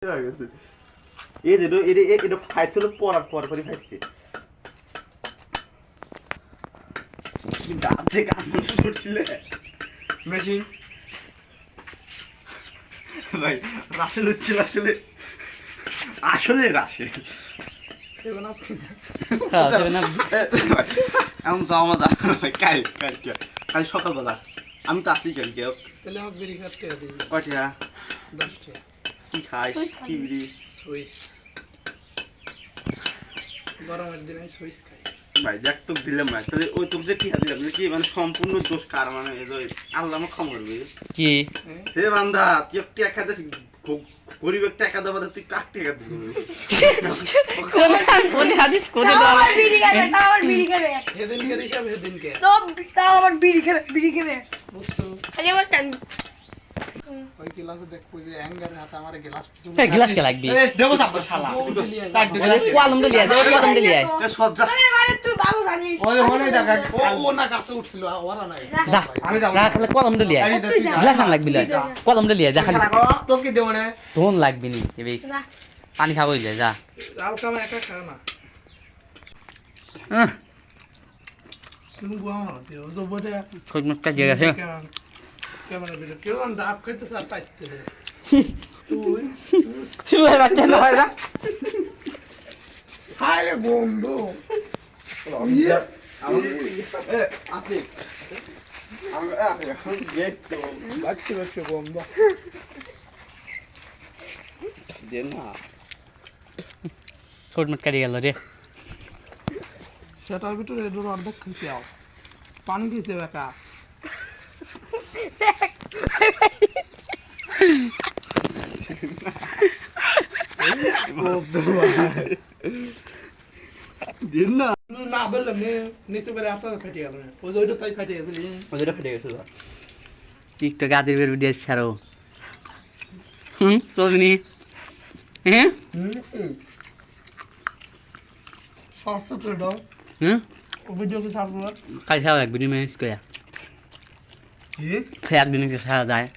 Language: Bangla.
এই যে এটা ফাইট ছিল পরার পর পরই ফাইটছে দাঁত থেকে কামড় করছিলে মেশিন ভাই রাসেল হচ্ছিল আসলে আসলে রাসেল এমন যাওয়া যা কাল সকালবেলা আমি তো আসি কেন কেউ তাহলে আমাকে বিড়ি খাচ্ছে কয়টা 10টা কি খাই কি বিড়ি সুইস গরমের দিনে সুইস খাই ভাই যাক তোক দিলাম ভাই তাহলে ওই তোক যে টিহা দিলাম কি মানে সম্পূর্ণ দোষ কার মানে আল্লাহ আমাকে ক্ষমা করবি কি হে বান্দা তুই টাকা খাইতে গরিবের টাকা দেওয়া তুই কাক টাকা দিবি কোন হাদিস কোনে আমার বিড়ি খাবে আমার বিড়ি খাবে সেদিনকে হিসাব সেদিনকে তো তাও আমার বিড়ি খাবে বুঝছো খালি আমার টান ওই গ্লাসে দেখবো যে অ্যাঙ্গারের হাতে আমার গ্লাস গ্লাস কে লাগবি দেবো সাপোর্ট শালা কলম দিলিয়া কলম দিলিয়া এ সজ্জা মানে তুই ভালো জানিস ওই হনে দেখা ও না কাছে উঠছিল ওরা নাই যা আমি যাব না খালি কলম দিলিয়া গ্লাস আন লাগবি না কলম দিলিয়া যা খালি তোকে দেব না ধন লাগবি নি এবি না পানি খাবো ইলে যা হালকা আমি একা খাও না তুমি বুয়া মারো দিও তো বটে খুব মুটকা জেগা আছে কেমন ভিডিও কেউ ডাব খেতে স্যার পাইতে তুই শুয়ে বাচ্চা না হয় না হাই রে বন্ধু আছে আমি গেট তো বাচ্চা বাচ্চা বন্ধু দেন না ছোট মুটকা দিয়ে গেল রে সেটার ভিতরে এর অর্ধেক খুশি আও পানি খেয়েছে বেকা দেন না না বললাম নিচে বেড়ে আপনার ফেটে গেল ওই ওইটা তাই ফেটে গেছিল ওদের ফেটে গেছিল টিকটক আদির বের ভিডিও ছাড়ো চলবি হ্যাঁ সস্তা করে দাও ও ভিডিও কে ছাড়বো কাল ছাড়া লাগবে নি ম্যানেজ করে কি একদিনে ছাড়া যায়